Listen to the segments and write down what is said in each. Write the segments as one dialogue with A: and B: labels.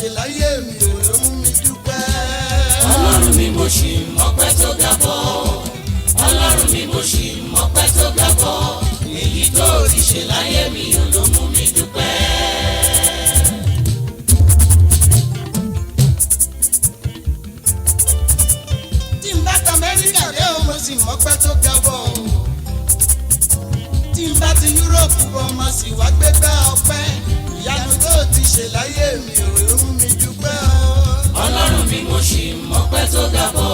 A: ṣe láyé mi ò ló mú mi dúpẹ́.
B: Ọlọ́run mi mo ṣì mọ́pẹ́ tó ga bọ̀. Ọlọ́run mi mo ṣì mọ́pẹ́ tó ga bọ̀. Èyí tó ti ṣe láyé mi ò ló mú mi dúpẹ́.
A: Tí n bá ta Amẹ́ríkà dé o mo sì mọ́pẹ́ tó ga bọ̀. Tí n bá ti Yúróòpù bọ̀ mo sì wá gbégbá ọpẹ́. Ìyanu tó ti ṣe láyé mi ò ló mú mi dúpẹ́ o.
B: Ọlọ́run mi mo ṣì mọ́pẹ́ tó ga bọ̀.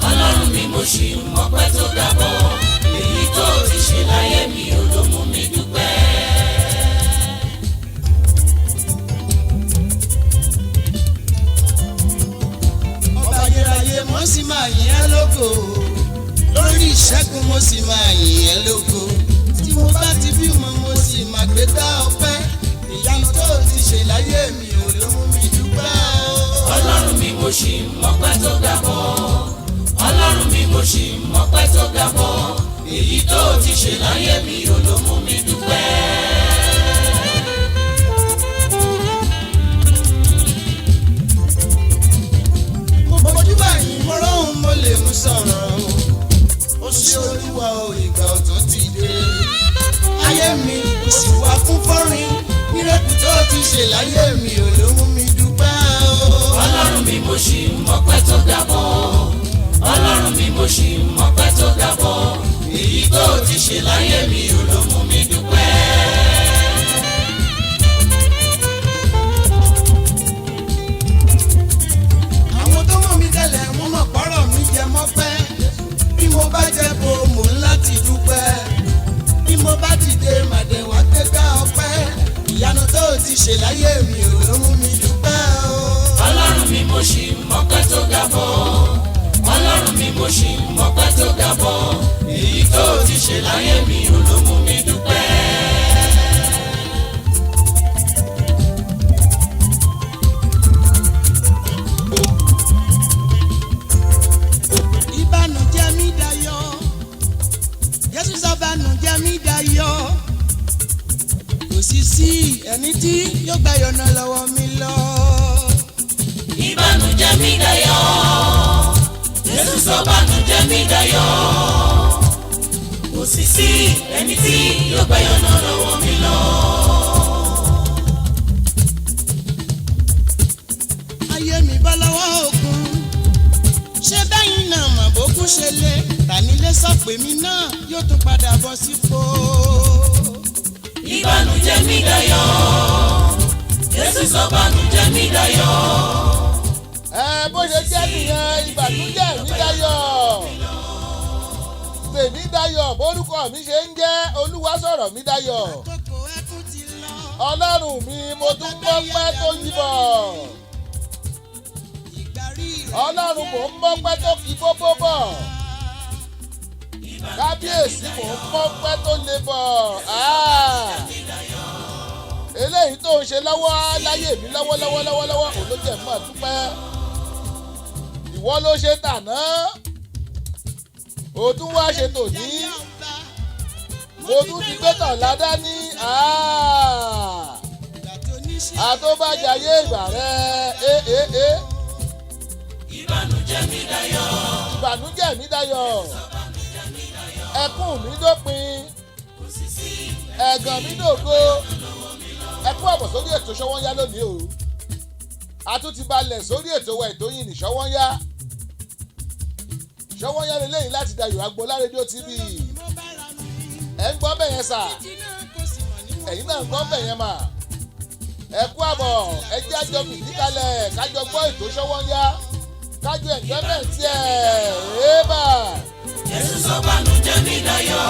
B: Ọlọ́run mi mo ṣì mọ́pẹ́ tó ga bọ̀. Èyí tó ti ṣe láyé mi ò ló mú mi dúpẹ́.
A: Ọba ayérayé mo sì máa yìn ẹ́ lógo. Lórí ìṣẹ́gun mo sì máa yìn ẹ́ lógo. Tí mo bá ti bímọ mo sì máa gbégbá ọpẹ́. Ìyanu tó ti ṣe láyé mi ò ló mú mi dúpẹ́ o.
B: Ọlọ́run mi mo ṣì mọ́pẹ́ tó ga bọ̀. Ọlọ́run mi mo ṣì mọ́pẹ́ tó ga bọ̀. Èyí tó ti ṣe láyé mi ò ló mú mi dúpẹ́.
A: Mo bójú báyìí mo rọ́hùn mo lè mú sọ̀rọ̀ o. Ó ṣe Olúwa o ìgbà ọ̀tọ̀ ti dé. Ayé mi kò sì wá fún fọ́rin. Mírèkù tó ti ṣe láyé mi ò ló mú mi dúpẹ́ o.
B: Ọlọ́run mi mo ṣì mọ́pẹ́ tó ga bọ̀. Ọlọ́run mi mo ṣì mọ́pẹ́ tó ga bọ̀. Èyí tó ti ṣe láyé mi ò ló mú mi dúpẹ́.
A: Àwọn tó mọ̀ mí tẹ́lẹ̀ wọ́n mọ̀ pọ́rọ̀ mi jẹ mọ́pẹ́. Bí mo bá jẹ bo mò ń láti dúpẹ́. Bí mo bá dìde màdé wá gbégbá ọpẹ́. Ìyanu tó ti ṣe láyé mi ò ló mú mi dúpẹ́ o.
B: Ọlọ́run mi mo ṣì mọ́pẹ́ tó ga bọ̀. Ọlọ́run mi mo ṣì mọ́pẹ́ tó ga bọ̀. Èyí tó ti ṣe láyé mi ò ló mú mi dúpẹ́.
A: Ìbànújẹ́ mi dayọ̀. Jésù sọ bànújẹ́ mi dayọ̀. Kò sì sí ẹni tí yóò gba ìyọ̀nà lọ́wọ́ mi lọ.
B: Ìbànújẹ́ mi dayọ̀. Jésù sọ bànújẹ́ mi dayọ̀. Kò sì sí ẹni tí yóò gba ìyọ̀nà lọ́wọ́ mi lọ.
A: Ayé mi bọ́ lọ́wọ́ òkun. Ṣé bẹ́yìn náà mọ̀ bókun ṣe lé? Tànílé sọ pé mi náà yóò tún padà bọ̀ sípò.
B: Ìbànújẹ́ mi dayọ̀. Jésù sọ bànújẹ́ mi dayọ̀.
C: Bó ṣe jẹ́ nìyẹn ìbànújẹ́ mi dayọ̀. Tèmi dayọ̀ bórúkọ mi ṣe ń jẹ́ Olúwa sọ̀rọ̀ mi dayọ̀.
A: Àkókò ẹkún ti lọ.
C: Ọlọ́run mi mo tún mọ́pẹ́ tó yíbọ̀.
A: Ìgbàrí rẹ̀
C: Ọlọ́run mò ń mọ́pẹ́ tó kí bóbó bọ̀. Kábíyèsí mò ń mọ́pẹ́ tó le bọ̀. Eléyìí tó ń ṣe lọ́wọ́ láyé mi lọ́wọ́lọ́wọ́ òun ló jẹ́ mọ́ dúpẹ́. Ìwọ ló ṣe tàná. O tún wá ṣe tòní. Mo tún ti gbé tọ̀lá dání. Àtọ́bàjáyé ìgbà rẹ̀.
B: Ìbànújẹ́ mi dayọ̀.
C: Ìbànújẹ́ mi dayọ̀. Ẹkún mi dópin. Ẹ̀gàn mi dògo. Ẹkún àbọ̀ sórí ètò Ṣọ́wọ́nyá lónìí o. A tún ti balẹ̀ sórí ètò wa ètò yìí ní Ṣọ́wọ́nyá. Ṣọ́wọ́nyá lélẹ́yìn láti Dayọ̀ Agboola rédíò TV. Ẹ ń gbọ́ bẹ̀yẹn sà. Ẹ̀yin náà ń gbọ́ bẹ̀yẹn mà. Ẹ kú àbọ̀ ẹ jẹ́ àjọ fìdí kalẹ̀ kájọ gbọ́ ètò Ṣọ́wọ́nyá. Kájọ ẹ̀jọ́mẹ̀ntì ébà.
B: Jésù sọ bànújẹ́ mi dayọ̀.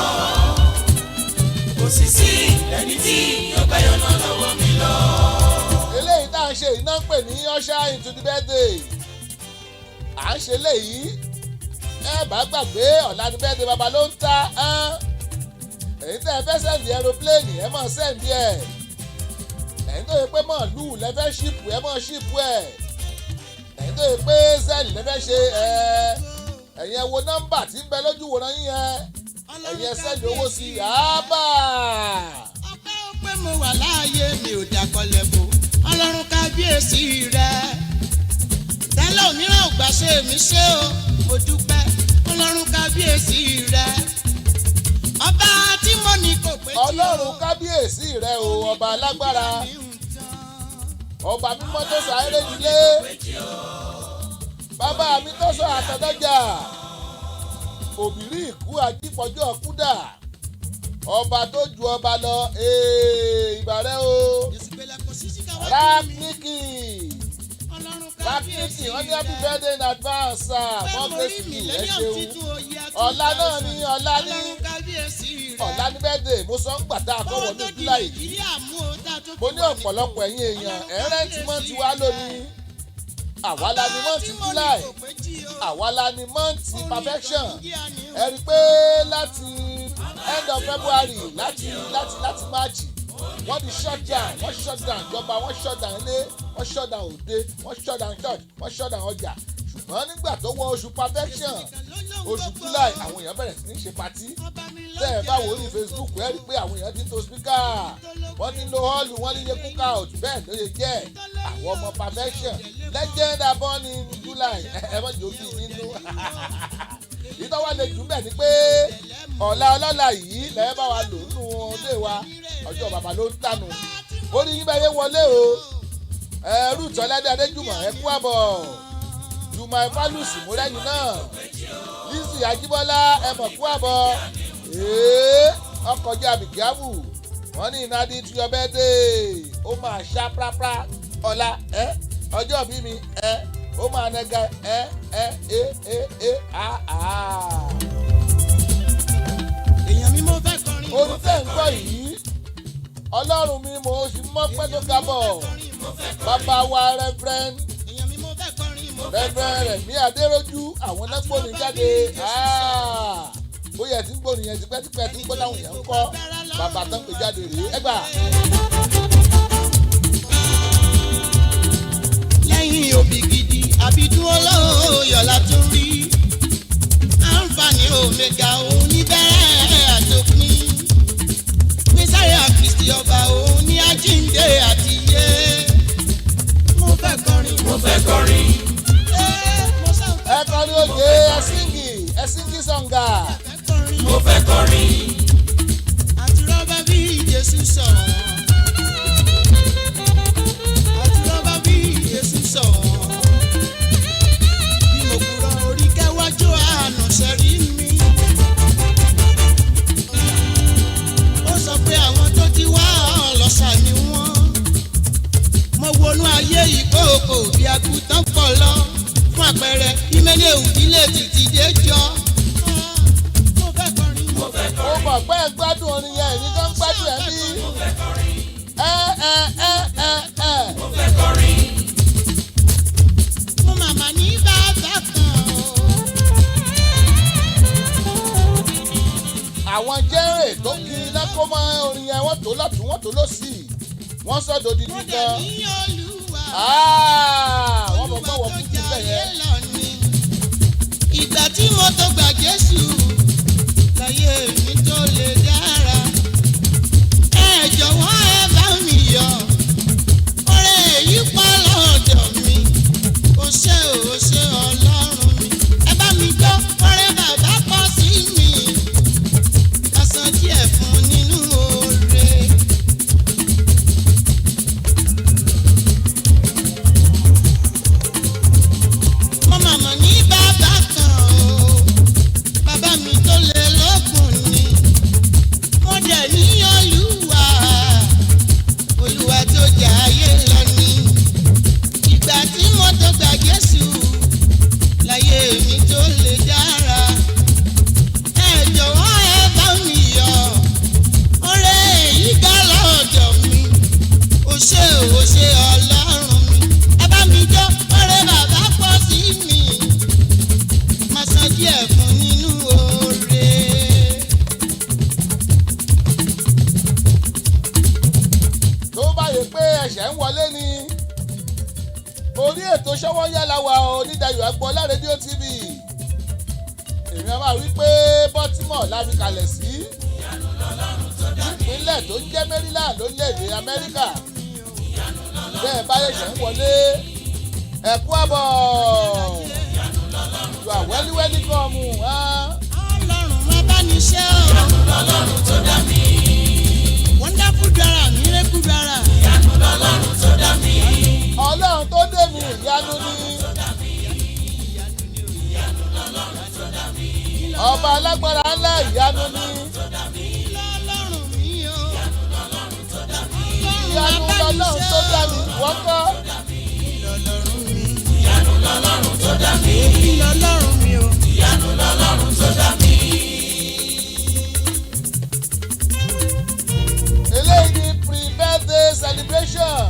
B: Kò sì sí ẹni tí yóò gba ìyọ̀nà lọ́wọ́ mi lọ.
C: Eléyìí tá à ń ṣe iná ń pè ní usher into the birthday. À ń ṣe léyìí. Ẹ bá gbàgbé ọ̀la ní birthday bàbá ló ń ta. Èyí tẹ́ ẹ fẹ́ sẹ́ndì aeroplane ẹ máa sẹ́ndì ẹ̀. Ẹ̀yin tó yẹ pé màálù lẹ́fẹ́ ṣípù ẹ máa ṣípù ẹ̀. Ẹ̀yin tó yẹ pé zẹ́ẹ̀lì lẹ́fẹ́ ṣe ẹ̀yin ẹ wo nọ́mbà tí ń bẹ lójú wòran yín yẹn. Ẹ̀yin ẹ sẹ́ndì owó sí àbá.
A: Ọpẹ́ ó pé mo wà láàyè mi ò dákọ̀lẹ̀ bò. Ọlọ́run kábíyèsí. kábíyèsí rẹ tẹ́lẹ̀ òmíràn ò gbà ṣe mí ṣe o mo dúpẹ́ ọlọ́run kábíyèsí rẹ ọba tí mo ní kò pé tí o.
C: ọlọ́run kábíyèsí rẹ o ọba alágbára ọba mímọ́ tó sọ ayédèjìlé bàbá mi tó sọ àtọ̀dọ́jà òbírí ìkú ajípọ̀jọ́ kúdà ọba tó ju ọba lọ ìbàrẹ̀ o rákìkì wọ́n ní happy birthday in advance sir more grace to you ẹ ṣeun ọ̀la náà ni ọ̀la ní birthday mo sọ ń gbàtà àkọ́wọ́ ní july mo ní ọ̀pọ̀lọpọ̀ ẹ̀yin èèyàn ẹ̀rẹ́ǹtì mọ́ǹtì wa lónìí àwa la ni mọ́ǹtì july àwa la ni mọ́ǹtì perfection ẹ rí i pé láti end of february láti march wọ́n ti shut down ìjọba wọ́n shut down ilé wọ́n shut down òde wọ́n shut down church wọ́n shut down ọjà ṣùgbọ́n nígbà tó wọ oṣù perfection oṣù july àwọn èèyàn bẹ̀rẹ̀ sí ní ṣe patí tẹ́ ẹ bá wò ó ní facebook ẹ rí i pé àwọn èèyàn ti ń to speaker wọ́n ti ń lo hall wọ́n ní ilé cook out bẹ́ẹ̀ ló yẹ jẹ́ àwọn ọmọ perfection legend born in july ẹ mọ̀ jò bí nínú ìtọ́wá lè jù bẹ́ẹ̀ ni pé ọ̀la ọlọ́la yìí lẹ́ẹ̀ bá wa lò nínú ilé wa ọjọ́ bàbá ló ń tànù orí yín bẹ́ẹ̀ yé wọlé o ẹrú ìtọ́lẹ́dẹ́ adéjùmọ̀ ẹ kú àbọ̀ jùmọ̀ ìfálùsì múrẹ́yìn náà Lizzy Ajíbọ́lá ẹ mọ̀ kú àbọ̀ ọkọ̀jẹ́ àbìkíábù wọ́n ní ìnádìí tí ọbẹ̀ dé ó máa ṣá prápra ọ̀la ọjọ́ bí mi ó máa nẹ́gà
A: èèyàn mi mo fẹ́ kọrin.
C: orin tẹ́ ń gbọ́ yìí ọlọ́run mi mo sì mọ́ pẹ́ tó ga bọ̀ bàbá wa reverend Rẹ̀mí Adéròjú àwọn náà gbóni jáde bóyá ẹ ti ń gbóni yẹn tipẹ́tipẹ́ tí ń gbọ́ táwọn èèyàn ń kọ́ bàbá tán pé jáde rèé ẹgbà.
A: lẹ́yìn òbí gidi àbídún olóyọ̀ la tún rí àǹfààní omega oníbẹ̀rẹ̀ àtòpin mísáyà kristi ọba òní àjíǹde àtìyé mo fẹ́ kọrin.
C: ẹ kọrin òye ẹsìngì sọ̀ǹgà.
B: mo fẹ́ kọrin.
A: àti rọ́bà bí Jésù sọ̀rọ̀ àti rọ́bà bí Jésù sọ̀rọ̀ bí mo kúrò orí kẹwàjú àánú sẹ́rí mi. ó sọ pé àwọn tó ti wá ọlọ́ṣà ni wọ́n. mo wọnú ayé ìkókò bí àgùntàn pọ̀ lọ fún àpẹẹrẹ ìmẹ́lẹ̀ òdílé títí dé jọ. mo fẹ́ kọrin.
C: ó mọ̀ pé ẹ gbádùn orin yẹn èyí tó ń gbádùn ẹ̀ bí.
B: mo fẹ́ kọrin.
C: mo
B: fẹ́ kọrin.
A: mo màmá ní bàbá kan o.
C: àwọn jẹ́rè tó kiri náà kó mọ́ orin yẹn wọ́n tó lọ́tún wọ́n tó lọ́sì wọ́n sọ̀dọ̀ dídí
A: mo
C: kan.
A: dẹ̀ ní Olúwa.
C: wọ́n mọ̀ pé wọ́n kú kí bẹ́ẹ̀ yẹn.
A: ìgbà tí mo tó gba Jésù láyé mi tó lè dára ẹ jọ̀wọ́ ẹ bá mi yọ̀ ọ̀rẹ́ èyí pọ̀ lọ́dọ̀ mi ó ṣe Ọlọ́run mi ẹ bá mi gbọ́ ọ̀rẹ́ bàbá pọ̀ sí mi ká san díẹ̀ fún nínú oore. mo màmá ní bàbá kan o bàbá mi tó lè lókun ni mo dẹ̀ ní Olúwa tó jà ayé lọ ni ìgbà tí mo tó gba Jésù láyé mi tó lè dára ẹ jọ̀wọ́ ẹ bá mi yọ̀ ọ̀rẹ́ èyí gbà lọ́dọ̀ mi ó ṣe Ọlọ́run mi ẹ bá mi jọ́ ọ̀rẹ́ bàbá pọ̀ sí mi máa san díẹ̀ fún nínú oore.
C: tó bá yẹ pé ẹ̀ṣẹ̀ ń wọlé ni orí ètò ṣọ́wọ́ yálà wa onídàáyọ̀ Agboola rédíò TV èmi a máa wí pé Baltimore la fi kalẹ̀ sí ìpínlẹ̀ tó jẹ́ Maryland lórílẹ̀‐èdè Amẹ́ríkà bẹ́ẹ̀ bá báyé ṣe ń wọlé ẹ̀kú àbọ̀ you are well welcome.
A: Ọlọ́run abániṣẹ́ o.
B: Ìyanu lọ́lọ́run tó dá mi.
A: Wonderful dára miracle dára.
B: Ìyanu lọ́lọ́run tó dá mi.
C: Ọlọ́run tó dé mi ìyanu ni. Ọba alágbára ńlá ìyanu ni.
A: Ọlọ́run mi o.
C: Ìyanu lọ́lọ́run tó dá mi wọ́kọ́.
A: Ọlọ́run mi.
B: Ìyanu lọ́lọ́run tó dá mi.
A: Ọlọ́run mi o.
B: Ìyanu lọ́lọ́run tó dá mi.
C: Eléyìí ni pre-birthday celebration.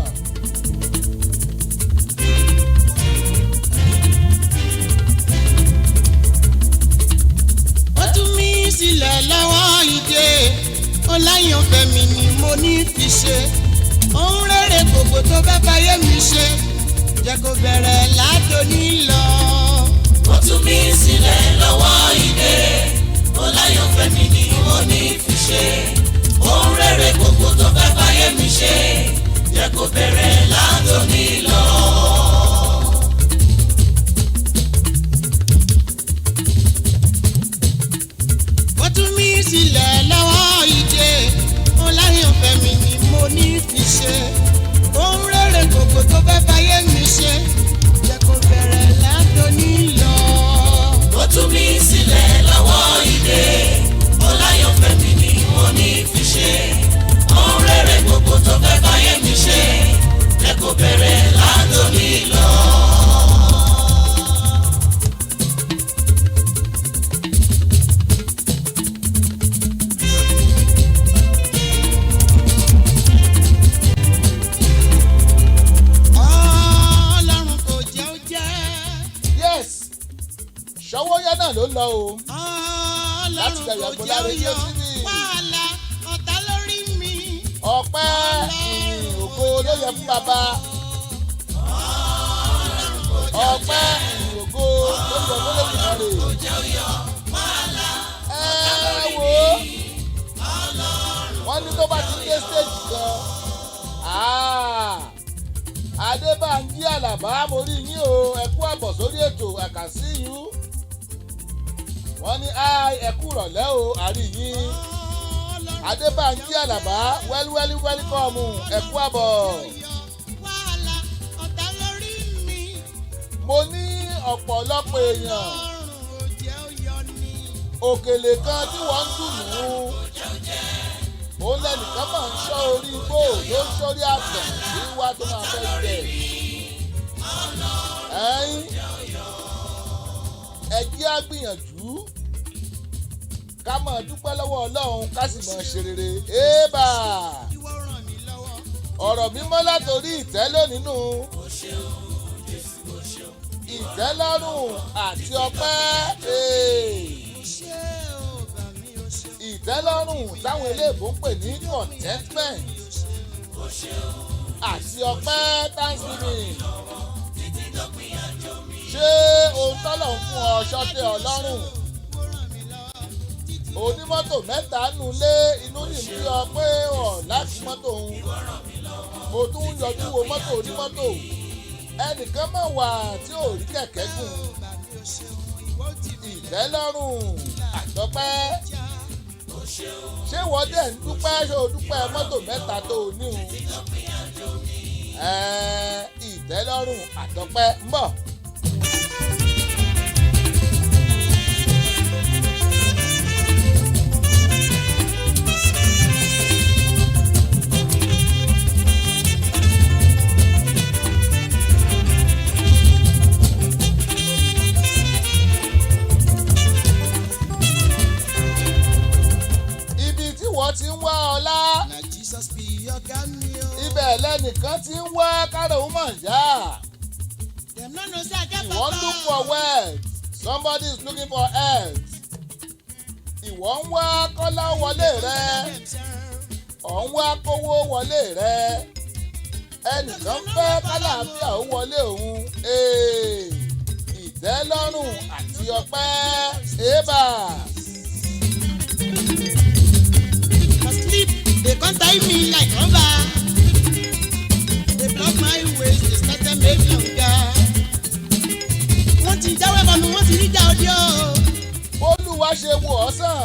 A: Ó tú mi sílẹ̀ lọ́wọ́ ìdè. Ọláyànfẹ́ mi ni mo ní fi ṣe. Ohun rere gbogbo tó fẹ́ fàyè mi ṣe. Jẹ́ kó bẹ̀rẹ̀ látòní lọ.
B: Ó tú mi sílẹ̀ lọ́wọ́ ìdè. Ọláyànfẹ́ mi ni mo ní fi ṣe. Ohun rere gbogbo tó fẹ́ fàyè mi ṣe. Jẹ́ kó bẹ̀rẹ̀ látòní lọ.
A: Ó tú mi sílẹ̀ lọ́wọ́ ìdè. Ọláyànfẹ́ mi ni mo ní fi ṣe. Ohun rere gbogbo tó fẹ́ fàyè mi ṣe. Jẹ́ kó bẹ̀rẹ̀ látòní lọ.
B: Ó tú mi sílẹ̀ lọ́wọ́ ìdè. Ọláyànfẹ́ mi ni mo ní fi ṣe. Ohun rere gbogbo tó fẹ́ fàyè mi ṣe. Jẹ́ kó bẹ̀rẹ̀ látòní lọ.
A: Ọlọ́run kò jẹ́ ó jẹ́.
C: Yes, Ṣọwọ́yá náà ló lọ o. Láti
A: Ọlọ́run
C: bẹ̀rẹ̀
A: kò
C: àgbọ̀lá
A: jẹ́ ó
C: rẹ̀
A: yọ.
C: yóò sí ní.
A: Wàhálà ọ̀tá lórí mi.
C: Ọpẹ́ ìyìn ògo ló yẹ fún bàbá. Ọpẹ́ ìyìn ògo ló yẹ fún lẹ́kùnrin rẹ̀. Ẹ wo wọ́n ní tó bá ti dé stage kan. Adébánjí Àlàbá mo rí yín o, ẹ kú àbọ̀ sórí ètò I can see you. Wọ́n ní ẹ kú ìrọ̀lẹ́ o, àrí yín. Adébánjí Àlàbá welcome ẹ kú àbọ̀.
A: Wàhálà ọ̀tá lórí mi.
C: Mo ní ọ̀pọ̀lọpọ̀ èèyàn
A: Ọlọ́run kò jẹ́ ó yọ ni.
C: òkèlè kan tí wọ́n ń dùn mú. Òun lẹ́nìkan máa ń ṣọ́ orí igbó ló ń ṣórí àgbẹ̀ tí wá tó máa fẹ́ jẹ. Ẹ jẹ́ á gbìyànjú ká máa dúpẹ́ lọ́wọ́ Ọlọ́run ká sì máa ṣe rere. Ébà
A: Ìwọ ràn mí lọ́wọ́.
C: ọ̀rọ̀ mímọ́ látòrí ìtẹ́ lónìí nù. Ìtẹ́lọ́rùn àti ọpẹ́.
A: Ṣé o bà mí o ṣe?
C: Ìtẹ́lọ́rùn táwọn eléèbó ń pè ní contentment àti ọpẹ́ thanksgiving. Ṣé ohun tọ́lọ̀ ń fún ọ ṣọ́tẹ́ Ọlọ́run? Onímọ́tò mẹ́ta nulé inú nìbí ọ pé ọ̀ láti mọ́tò òun. Mo tún ń yọjú wo mọ́tò onímọ́tò. Ẹnìkan mọ̀ wà tí ò rí kẹ̀kẹ́ gùn. Ìtẹ́lọ́rùn àtọpẹ́. Ṣé wọ́n dẹ̀ ń dúpẹ́ ṣé o dúpẹ́ mọ́tò mẹ́ta tó o ní o? Ìtẹ́lọ́rùn àtọpẹ́ ń bọ̀. Ti ń wá ọlá.
A: Na Jesus be ọ̀gá mi o.
C: Ibẹ̀ lẹ́nìkan ti ń wá kárò ó mọ̀ yá.
A: Dem no know say I get
C: Ìwọ ń look for wealth. Somebody is looking for health. Ìwọ ń wá kọ́lá wọlé rẹ. Ọ̀ ń wá kówó wọlé rẹ. Ẹnìkan fẹ́ kálàáfíà ó wọlé òun. Ìtẹ́lọ́rùn àti ọpẹ́. Ébà.
A: They can't tie me like rubber. They block my ways
C: ṣe wò ọ́ sàn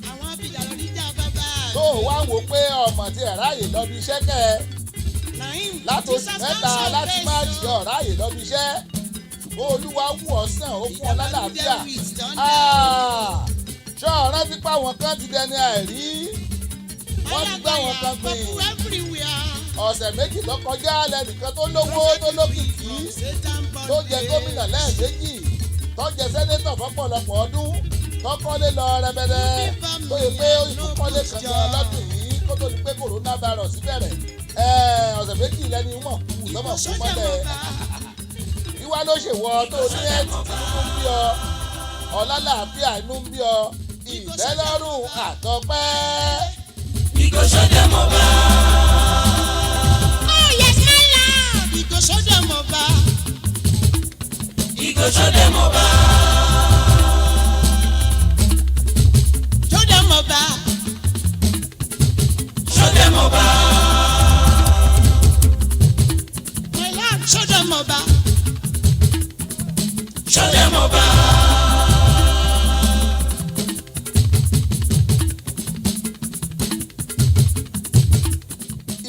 A: àwọn abidà lórí jà bàbá.
C: tó o wá wò pé ọmọ tí ẹ̀ ráàyè lọ bí iṣẹ́ kẹ́ ẹ
A: Naim
C: látòṣù mẹ́ta láti máàjì ọ̀ráàyè lọ bí iṣẹ́ olúwa wù ọ́ sàn ó fún ọ lálàáfíà ṣọ́ ọ̀rán fipá wọn kan ti dẹni àìrí wọ́n ti gbá wọn kan gbìn ọ̀sẹ̀ méjì tó kọjá lẹ́nìkan tó lówó tó lókìkí tó jẹ gómìnà lẹ́ẹ̀mejì tó jẹ sẹ́nétọ̀ fọ́pọ̀lọpọ̀ ọdún tó kọ́lé lọ rẹpẹtẹ tó yẹ pé ó tún kọ́lé kankan lọ́dún yìí kó tó di pé coronavirus bẹ̀rẹ̀ ọ̀sẹ̀ méjì lẹ́ni mọ̀ kú lọ́mọ̀ fún mọ́lẹ̀ ìwà ló ṣèwọ tó ní ẹ̀tì tí inú ń bí ọ ọ̀làlàáfíà inú ń bí ọ ìtẹ́lọ́rùn àtọpẹ́.
B: Ìgòsódé mo bá.
A: Oh yes my love. Ìgòsódé mo bá.
B: Ìgòsódé mo bá.
A: Sódé mo bá.
B: Sódé mo bá.
A: My love sódé mo bá.
B: Sódé mo bá.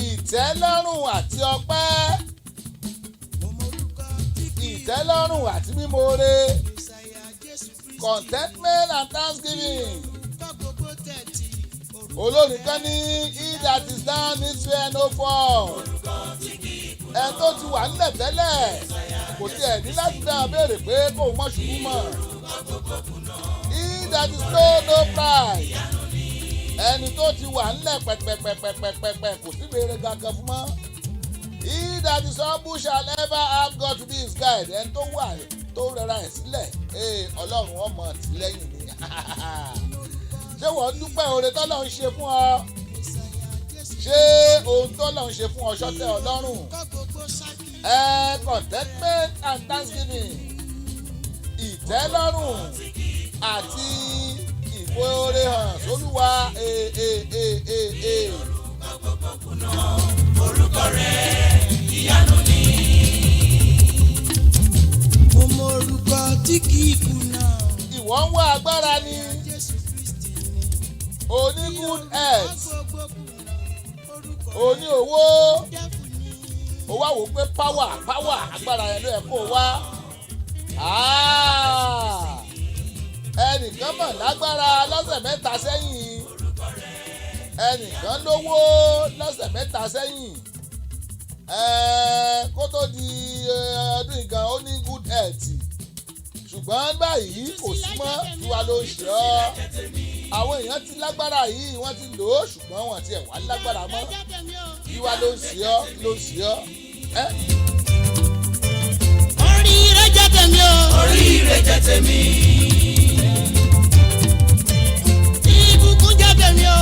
C: Ìtẹ́lọ́rùn àti ọpẹ́ ìtẹ́lọ́rùn àti mímore contentment and thanksgiving olórin kan ní he that is down is fear no fall ẹ tó ti wà nílẹ̀ tẹ́lẹ̀ kò tiẹ̀ ní láti dáhùn béèrè pé kò mọ̀ ṣubú mọ̀ he that is low no pride ẹni tó ti wà nílẹ̀ pẹ̀pẹ̀pẹ̀pẹ̀pẹ̀ kò sí béèrè gangan fún mọ́ he that is humble shall never have God to be his guide ẹni tó wà tó rẹra ẹ̀ sílẹ̀ ọlọ́run ọmọ tìlẹ́yìn ni ṣé wọ́n dúpẹ́ oore tọ́lọ́ ń ṣe fún ọ ṣé ohun tọ́lọ́ ń ṣe fún ọ ṣọ́tẹ́ ọlọ́run contentment and thanksgiving ìtẹ́lọ́rùn àti ìfòore hàn sólúwa
B: Orúkọ rẹ̀ ìyanu ni.
A: Mo mọ orúkọ tí kì í kùnà.
C: ìwọ ń wá agbára ni oní good health oní owó ó wá wò pé power agbára yẹn ló yẹ kó wá ẹnìkan mọ̀ lágbára lọ́sẹ̀ mẹ́ta sẹ́yìn ẹnìkan lówó lọ́sẹ̀ mẹ́ta sẹ́yìn kó tó di ọdún ìgan ó ní good health ṣùgbọ́n báyìí kò sí mọ́ tiwa ló ń ṣe ọ́ àwọn èèyàn ti lágbára yìí wọ́n ti lò ó ṣùgbọ́n wọ́n ti ẹ̀ wá lágbára mọ́ tiwa ló ń ṣe ọ́ ló ń ṣe ọ́.
A: Oríire jẹ́ tèmi o.
B: Oríire jẹ́ tèmi.
A: Ìbùkún jẹ́ tèmi o.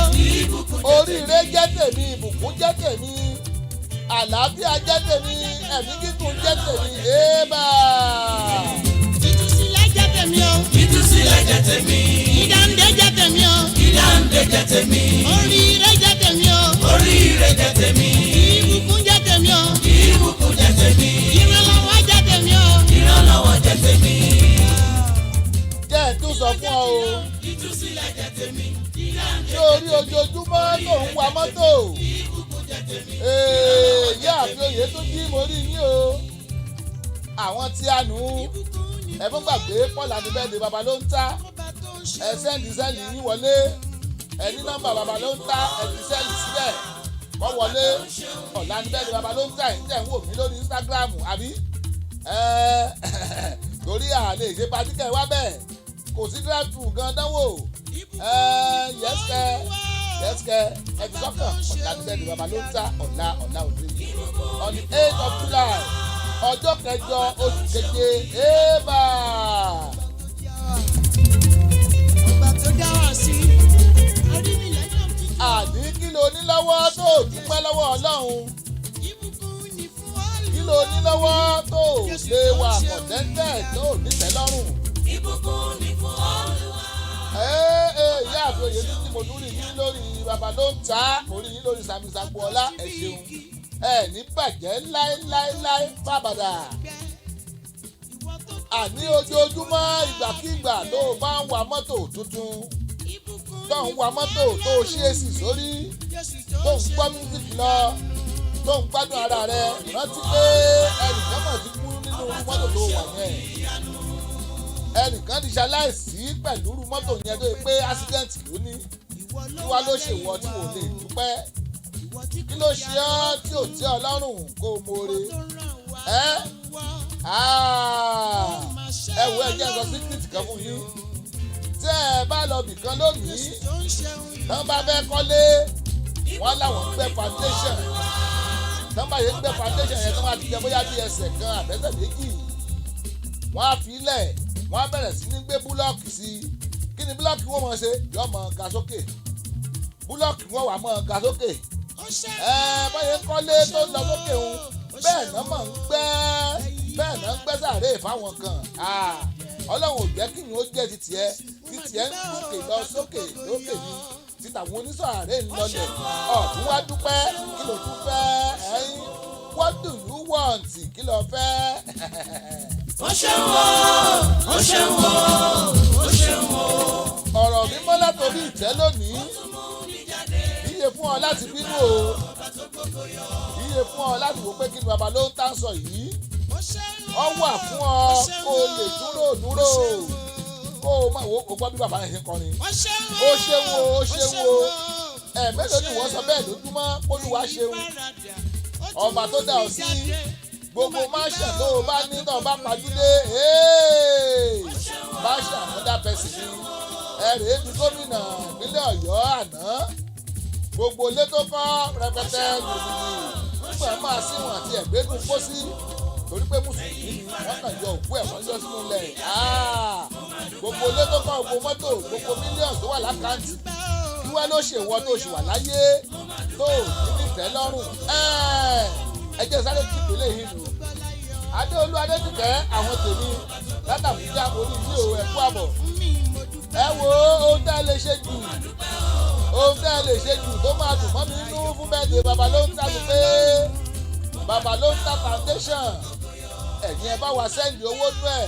C: Oríire jẹ́ tèmi ìbùkún jẹ́ tèmi àlàáfíà jẹ́ tèmi ẹ̀mí gígùn jẹ́ tèmi éèbà.
A: Ìtúsílẹ̀ jẹ́ tèmi o.
B: Ìtúsílẹ̀ jẹ́ tèmi.
A: Ìdáǹdè jẹ́ tèmi o.
B: Ìdáǹdè jẹ́ tèmi.
A: Oríire jẹ́ tèmi o.
B: Oríire jẹ́ tèmi.
A: Ìbùkún jẹ́ tèmi o.
B: Ìbùkún jẹ́ tèmi.
A: Ìrànlọ́wọ́ jẹ́ tèmi o.
B: Ìrànlọ́wọ́ jẹ́ tèmi.
C: Jẹ́ ẹ̀ tún sọ fún ọ o.
B: Ìtúsílẹ̀ jẹ́ tèmi.
C: Ṣé orí ojoojúmọ́ tó ń wa mọ́tò? Ìyá àfi oyè tó jí mo rí yín o. Àwọn tí a nù ú. Ẹ fún gbàgbé Pọ́lá ní bẹ́ẹ̀ ni bàbá ló ń ta. Ẹ sẹ́ndì sẹ́ẹ̀lì yín wọlé. Ẹ ní nọ́mbà bàbá ló ń ta ẹ ti sẹ́ẹ̀lì síbẹ̀. Kọ́ wọlé. Ọ̀la ní bẹ́ẹ̀ ni bàbá ló ń ta ẹ̀ ń tẹ̀ ń wò mí lórí Instagram àbí? Torí à lè ṣe patíkẹ̀ wá bẹ́ẹ̀. Kò sí drive thru gan dánwò. Yẹ́sìkẹ́ ẹ ti sọ́kàn ọ̀la ní bẹ́ẹ̀ ni bàbá ló ń ta ọ̀la òde yìí. On the 8th of July ọjọ́ kẹjọ oṣù keje éèbà.
A: Ọba tó dá wá sí. Orí mi lẹ́jọ́ fi.
C: Àní kí ló ní lọ́wọ́ tó dúpẹ́ lọ́wọ́ Ọlọ́run?
A: Ìbùkún ni fún ọ́ọ̀lù.
C: Kí ló ní lọ́wọ́ tó lè wà contented tó nítẹ́lọ́rùn?
B: Ìbùkún ni fún Olúwa.
C: Ìyá àfi òye títí mo tún rí yín lórí bàbá ló ń ta mo rí yín lórí Sàmì Ṣàgbọ́ọ̀lá ẹ ṣeun ní bàjẹ́ láéláéláé fàbàdà. àní ojoojúmọ́ ìgbàkígbà tó o bá ń wa mọ́tò tuntun tó ń wa mọ́tò tó o ṣí èsì sórí tó ń gbọ́ music lọ tó ń gbádùn ara rẹ rántí pé ẹnìkan mà ti kú nínú mọ́tò tó wà yẹn ẹnìkan ti ṣaláìsí pẹ̀lú mọ́tò yẹn tó yẹ pé accident ló ní kí wá ló ṣèwọ tí wò lè dúpẹ́ kí ló ṣe ọ́ tí ò tí ọ lọ́rùn kó o mọ̀ọ́re ẹ wo ẹjẹ sọ síkírìtì kan fún yín tí ẹ bá lọ bìkan lónìí tán bá fẹ́ kọ́lé wọ́n láwọn gbẹ́ foundation tán bá yẹ gbẹ́ foundation yẹn tán bá ti jẹ bóyá bí ẹsẹ̀ kan àbẹ́sẹ̀ méjì wọ́n á fi ilẹ̀ wọ́n á bẹ̀rẹ̀ sí ní gbé búlọ́ọ̀kì sí i kí ni búlọ́ọ̀kì wọ́n mọ̀ ṣe yọ mọ̀ ga sókè búlọ́ọ̀kì wọ́n wà mọ̀ ga sókè báyẹn kọ́lé tó ń lọ sókè òun bẹ́ẹ̀ náà mọ̀ ń gbẹ́ sàárè fáwọn kan ọlọ́run ò jẹ́ kí ni ó jẹ́ ti tiẹ̀ ń gòkè lọ sókè lókè ni ti tàwọn onísàárè ń lọlẹ̀ ọ̀tún wá dúpẹ́ kí ló tún fẹ́ ẹ̀yin what do you want kí ló fẹ́.
B: ó ṣeun ó ṣeun ó ṣeun ó.
C: ọ̀rọ̀ mímọ́ látòrí ìtẹ́ lónìí iye fún ọ láti bínú o iye fún ọ láti wò pé kí ni bàbá ló ń tà sọ yìí ọ wà fún ọ kó o lè dúró kó o máa wo o gbọ́ bí bàbá yẹn ṣe kọrin ó ṣeun o mélòó ni wọ́n sọ bẹ́ẹ̀ lójúmọ́ Olúwa ṣeun ọba tó dá ọ sí gbogbo máṣà tó o bá ní tó o bá pàdúdé máṣà mọ́dá pẹ̀sì ni ẹ̀rẹ̀ di gómìnà ìpínlẹ̀ Ọ̀yọ́ àná gbogbo ilé tó kọ́ rẹpẹtẹ gbòmìnì nígbà máa sí wọn àti ẹ̀gbẹ́gun pósí torí pé mùsùlùmí ni wọ́n kàn yọ òkú ẹ̀ wọ́n yọ sínú ilẹ̀ gbogbo ilé tó kọ́ gbogbo mọ́tò gbogbo mílíọ̀nù tó wà lákàntì kí wọ́n ló ṣèwọ́ tó ṣì wà láyé tó ní tẹ́lọ́rùn ẹ jẹ́ sáré tí ìpínlẹ̀ yìí lò Adéolú Adétìkẹ́ àwọn tèmi látàbújá orí ilé o ẹ̀kú àbọ̀ ẹ wo ohun tẹ́ ẹ lè ṣe jù tó máa dùn mọ́ mi nínú fún bẹ́ẹ̀dẹ̀ bàbá ló ń ta mi pé bàbá ló ń ta foundation ẹ̀yin ẹ bá wa sẹ́ndì owó nú ẹ̀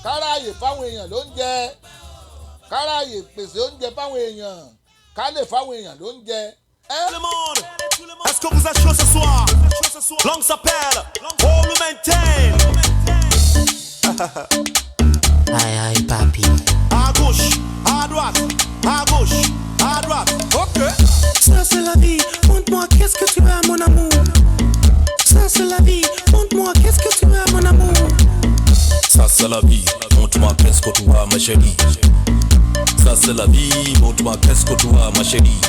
C: káráàyè fáwọn èèyàn ló ń jẹ káráàyè pèsè oúnjẹ fáwọn èèyàn ká lè fáwọn èèyàn ló ń jẹ.
D: Est-ce que vous êtes chaud ce soir? Langue s'appelle On le maintain.
E: Aïe aïe papi.
D: À gauche, à droite, à gauche, à droite. Ok.
E: Ça c'est la vie, montre-moi qu'est-ce que tu as mon amour. Ça c'est la vie, montre-moi qu'est-ce que tu as mon amour.
F: Ça c'est la vie, montre-moi qu'est-ce que tu as ma chérie. Ça c'est la vie, montre-moi qu'est-ce que tu as ma chérie.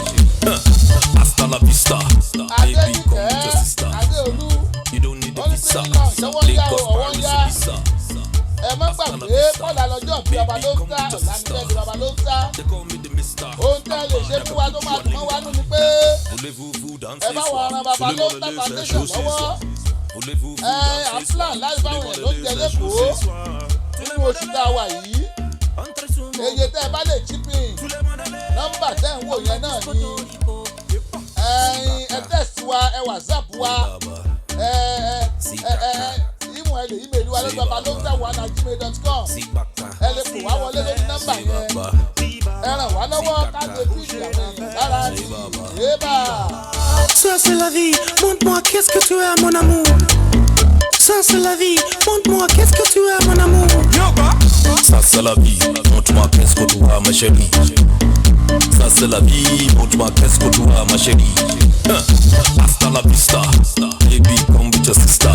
F: Hasta la vista, baby come with your sister. You don't need a visa, Lagos Paris a visa.
C: Ẹ má gbàgbé kọ́lá lọ́jọ́ bí ọba ló ń ta ọ̀làmídẹ́ bí ọba ló ń ta. Ohun tẹ́ lè ṣe fún wa tó máa dùn mọ́ wa nú ni pé ẹ bá wọ ọ̀ràn bàbá ló ń ta foundation lọ́wọ́. Àplan láì báwọn èèyàn ló ń jẹ lẹ́kọ̀ọ́ nínú oṣù tá a wà yìí. Èyí tẹ́ ẹ bá lè chipping nọ́mbà tẹ́ ń wò yẹn náà ni ẹ text wa ẹ WhatsApp wa ìmọ̀ ẹ lè email wa lórí babalonta1@gmail.com ẹ lè pò wá wọlé lórí nọ́mbà yẹn ẹ ràn wá lọ́wọ́ ká lè fi ìyàwó èèyàn lára ní yébà.
E: Ça c'est la vie, montre-moi qu'est-ce que tu as mon amour. Ça c'est la vie, montre-moi qu'est-ce que tu as mon amour.
F: Ça c'est la vie, montre-moi qu'est-ce que tu as ma chérie. Ça c'est la vie, montre-moi qu'est-ce que tu as ma chérie. Hasta la vista, baby come with your sister.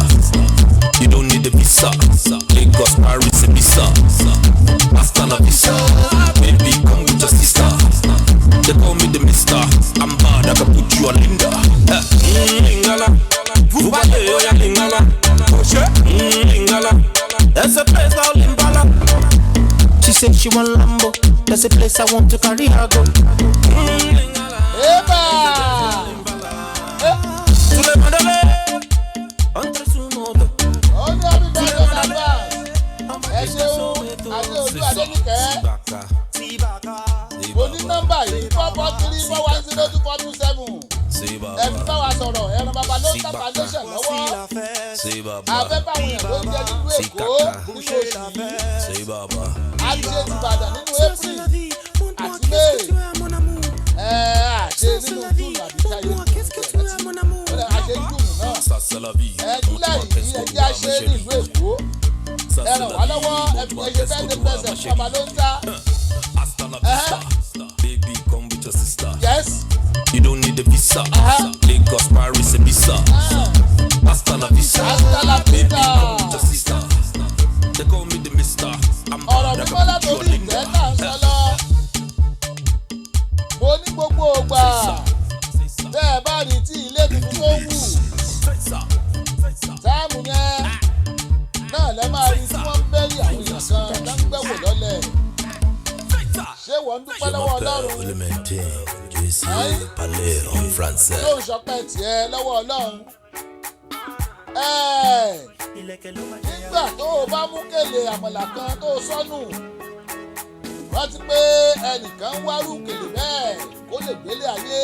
F: You don't need a visa, Lagos Paris a visa. Hasta la vista, baby come with your sister. They call me the mister, I'm bad, I can put you on Linda. Lingala, vous parlez, oh ya Lingala. Lingala, there's a place called Limbala.
E: She said she want Lambo, that's a place I want to carry her go.
C: Eba!
F: Tu le mandale, entre su modo.
C: Ó ní ọdún tó ń dàgbà. Ẹ ṣeun, Adéolú Adétìkẹ́. Mo ní nọ́mbà yìí 443410247. ẹ̀mí bá wa sọ̀rọ̀ ẹran bàbá ló ń ta foundation lọ́wọ́ abẹ́ báwọn èèyàn ló ń jẹ nínú Èkó nínú oṣù yìí àṣẹ ti Ìbàdàn nínú April àti May àṣẹ nínú June àbí táyé àṣẹ June náà July yìí ẹ̀jẹ̀ àṣẹ nílùú Èkó ẹran wà lọ́wọ́ ẹ̀ṣẹ̀ fẹ́ẹ́ dé pẹ́sẹ̀ fún bàbá ló ń ta.
F: Baby, come with your sister.
C: Yes.
F: You don't need a visa. Lagos, Paris, Ibiza. Hasta la vista.
C: Hasta la
F: Baby,
C: vista.
F: come with your sister. They call me the mister. I'm
C: ọ̀rọ̀
F: bad, I
C: mímọ́
F: got
C: látòrí ìtẹ́ náà ń sọ lọ. mo ní gbogbo ògbà tẹ́ ẹ bá rí tí ilé tuntun tó wù táàmù yẹn náà lẹ́ máa rí tí wọ́n ń bẹ́rì àwọn èèyàn kan tó ń gbẹ̀wò lọ́lẹ̀. ṣé wọ́n ń dúpẹ́ lọ́wọ́ Ọlọ́run tó ń sọpẹ́ tiẹ̀ lọ́wọ́ Ọlọ́run. nígbà tó o bá mú kèlè àmàlà kan tó sọnù rántí pé ẹnìkan ń wárú kèlè bẹ́ẹ̀ kó lè gbélé ayé.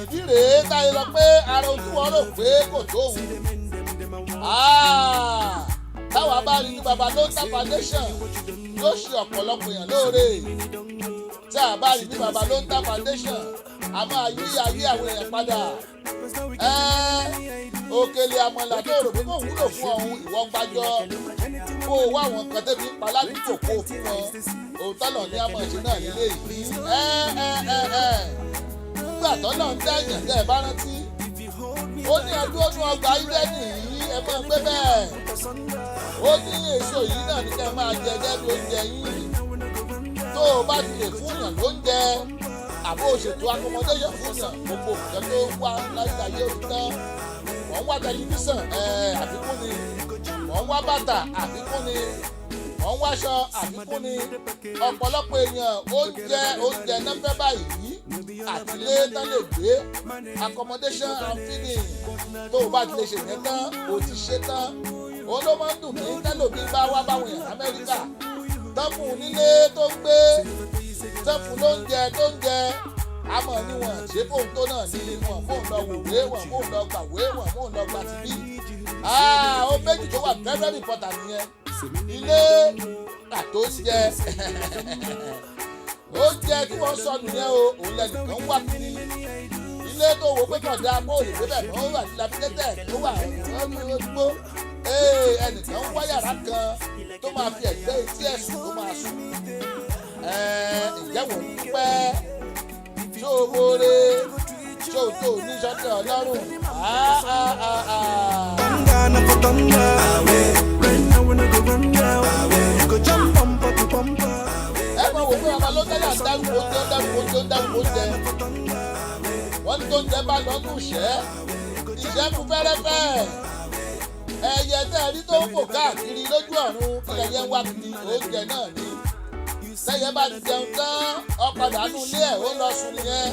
C: ìdí rèé táyé lọ pé ara ojú wọn rò pé kò tó òun. táwa bá rí baba ló ń ta foundation yóò ṣe ọ̀pọ̀lọpọ̀ èèyàn lóore. tí a bá rí baba ló ń ta foundation a máa yí ayé àwọn èèyàn padà. òkèlè àmàlà tó rò pé kò wúlò fún ọ̀hún ìwọ gbàjọ kó o wá àwọn kan tẹ́bi ń pa ládùúgbò kó o fún wọn òótọ́ náà ní àmọ̀ṣe náà nílé yìí. nígbà tọ́lọ̀ ń dẹ́yìn tẹ́ ẹ bá rántí ó ní ọdún ọgbà Ídẹ́nì yìí ẹ máa gbé bẹ́ẹ̀ ó ní èso yìí náà ní kẹ́ máa jẹ gẹ́gẹ́ oúnjẹ yín tó o bá ti lè fún yàn lóúnjẹ àbó òṣètò accommodation fún yàn gbogbo òkùnkẹ́ tó wá láti ayé òtítọ́ wọ́n ń wá tẹlifíṣàn àfikún ni wọ́n ń wá bàtà àfikún ni wọ́n ń wáṣọ àfikún ni ọ̀pọ̀lọpọ̀ èèyàn oúnjẹ náà fẹ́ báyìí àti ilé tán lè gbé accommodation and feeding tó o bá ti lè ṣèyẹn tán o ti ṣe tán òun ló máa ń dùn mí tẹ́lòmí bá wá báwọn èèyàn Amẹ́ríkà tọ́pù nílé tó ń gbé tọ́pù lóúnjẹ tó ń jẹ àmọ́ níwọ̀n ṣé fóun tó náà ní wọn fóun lọ wòwé wọn fóun lọ gbàwé wọn fóun lọ gbà tìbí. ó méjì tó wà very very important nìyẹn ilé àtó oúnjẹ oúnjẹ tí wọ́n sọ nìyẹn o òun lẹ́nìkan wá kiri ilé tó wò pé kàn dáa kó lè débẹ̀ mọ́ ó wà dilapidated tó wà lọ́dúnrún ẹnìkan wá yàrá kan tó máa fi ẹ̀gbẹ́ etí ẹ̀sùn tó máa sùn ìjẹ́wọ̀n dúpẹ́ ṣó o mórè ṣó o tó ní sọ́tẹ̀ Ọlọ́run. ẹ mọ̀ wò pé ọmọ ló tẹ́lẹ̀ àdárúkọ oúnjẹ wọ́n ní tó ń jẹ bá lọ́nù ìṣẹ́ fún fẹ́rẹ́fẹ́ ẹyẹ tẹ́ ẹ rí tó ń fò káàkiri lójú ọ̀run ilẹ̀ yẹn wá kiri oúnjẹ náà ni lẹ́yìn bá ti jẹun tán ọ̀padà nù ilé ẹ̀ ó lọ sùn nìyẹn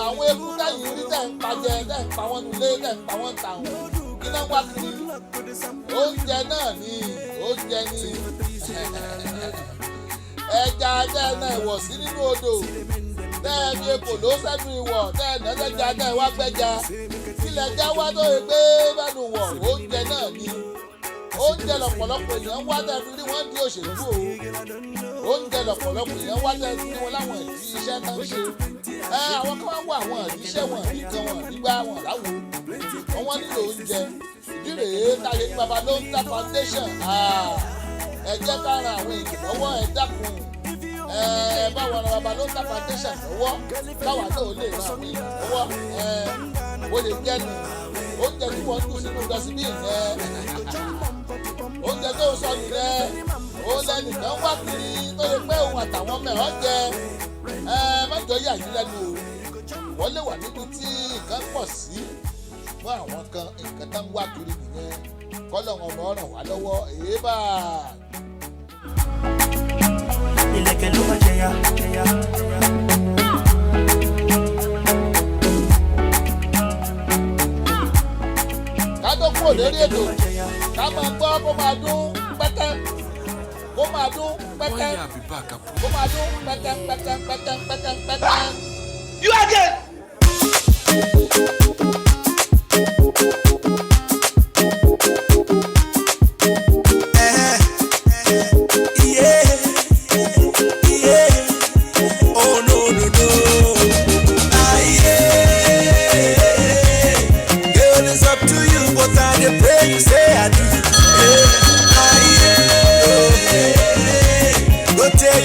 C: àwọn eku tẹ̀yìn rí tẹ̀ ń pajẹ tẹ̀ ń pa wọ́n nulẹ̀ tẹ̀ ń pa wọ́n ta wọn kí náà wá kiri oúnjẹ náà ni oúnjẹ ni ẹja tẹ́ ẹ náà ìwọ̀ sí nínú odò tẹ́ ẹ fi ekòló sẹ́nu ìwọ̀ tẹ́ ẹ náà lẹ́ja tẹ́ ẹ wá gbẹ́ja ilẹ̀ já wá tó yẹ pé bẹ́ẹ̀ni wọ̀ oúnjẹ náà ni oúnjẹ lọ̀pọ̀lọpọ̀ èèyàn wá tẹ́ fi rí wọ́n di òṣèlú o oúnjẹ lọ̀pọ̀lọpọ̀ èèyàn wá tẹ́ fi rí wọn láwọn ìdí iṣẹ́ náà ṣe àwọn kan wá àwọn ìdíṣẹ́ wọn nìkan wọn nígbà wọn láwo wọn nílò oúnjẹ ìdí rèé táyé baba ló ń ta foundation ẹ jẹ́ ká ran àwọn èèyàn lọ́wọ́ ẹ dákun ẹ bá wọn ran baba ló ń ta foundation lọ́wọ́ káwa náà lè ran àwọn èèyàn lọ́wọ́ ó lè jẹ́ nu oúnjẹ tí wọ́n ń dùn sínú dọ́síbìn rẹ oúnjẹ tó sọ nìyẹn ó lẹ́nìkan wá kiri tó lè pẹ́ òun àtàwọn mẹ́rán jẹ mẹ́jọ yà yín lẹ́nu o wọ́n lè wà níbi tí nǹkan pọ̀ sí fún àwọn kan nǹkan tó ń wá kiri nìyẹn kọ́lọ̀ ọmọ ràn wá lọ́wọ́ èébà.
E: Ilẹ̀kẹ̀ ló máa jẹyà jẹyà.
C: ká tó kúrò lórí ètò ká máa gbọ́ kó máa dún pẹ́kẹ́ kó máa dún pẹ́kẹ́ kó máa dún pẹ́kẹ́ pẹ́kẹ́ pẹ́kẹ́ pẹ́kẹ́ pẹ́kẹ́.
A: You again.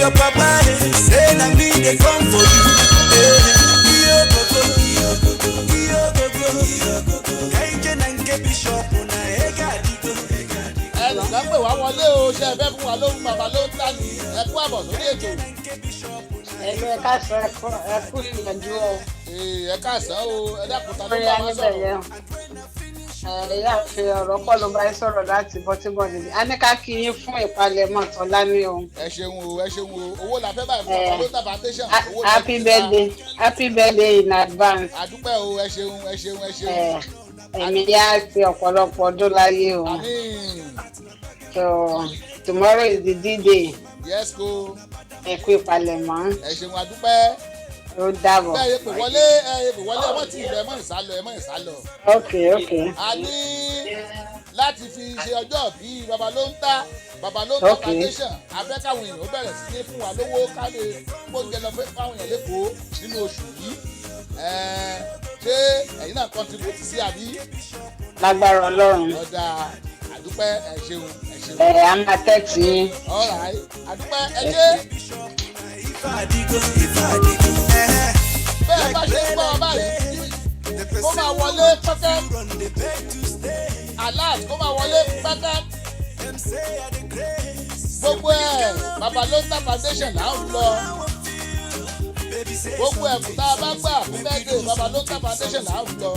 G: Your papa say na me dey come for you.
C: ẹnìkan pè wá wọlé o ṣe ẹ fẹ́ fún wa lóhùn bàbá ló ń tà ní ẹ kú àbọ̀ sórí ètò.
H: ẹ̀lú ẹ̀ka sọ ẹ̀kú ìyànjú ọ.
C: ẹ káàsán o ẹ dákun ta ló bá wá sọ̀rọ̀.
H: ìyá fi ọ̀rọ̀ pọ̀ ló bá sọ̀rọ̀ láti bọ́tíbọ̀ níbi. a ní ká kí yín fún ìpalẹ̀mọ́ tọ́lá ní o.
C: ẹ ṣeun o ẹ ṣeun o owó la fẹ́ báyìí fún bàbá ló ń tà foundation.
H: happy birthday in advance.
C: àdúpẹ́ o ẹ ṣeun ẹ ṣeun ẹ ṣeun.
H: ẹ̀mí yá ti ọ̀pọ̀lọpọ̀ ọdún láyé o.
C: àmín.
H: so tomorrow is the D-Day.
C: yes ko.
H: ẹ kú ìpalẹ̀mọ́.
C: ẹ ṣeun àdúpẹ́.
H: ó dàbọ̀.
C: bẹ́ẹ̀ yẹ pé wọlé ẹ mọ̀ tí ẹ mọ̀ ìsálọ.
H: ok.
C: a ní láti fi ṣe ọjọ́ bí bàbá ló ń tà foundation abẹ́ káwọn èèyàn ó bẹ̀rẹ̀ sí ní fún wa lówó káde gbóúnjẹ lọ fẹ́ fáwọn èèyàn lẹ́kọ̀ọ́ nínú oṣù yìí ṣé ẹ̀yin náà contribute sí àbí.
H: lágbára ọlọ́run.
C: ọ̀dà àdúpẹ́ ẹ ṣeun.
H: a máa tẹ́tì yín.
C: alright àdúpẹ́ ẹ ṣe. bẹ́ẹ̀ bá ṣe ń gbọ́ báyìí kó máa wọlé pẹ́kẹ́ alert kó máa wọlé pẹ́kẹ́ gbogbo ẹ̀ bàbá ló ń tà foundation là ń lọ gbogbo ẹ̀kú tá a bá gbà fún bẹ́ẹ̀dẹ̀ bàbá ló ń tà foundation là ń lọ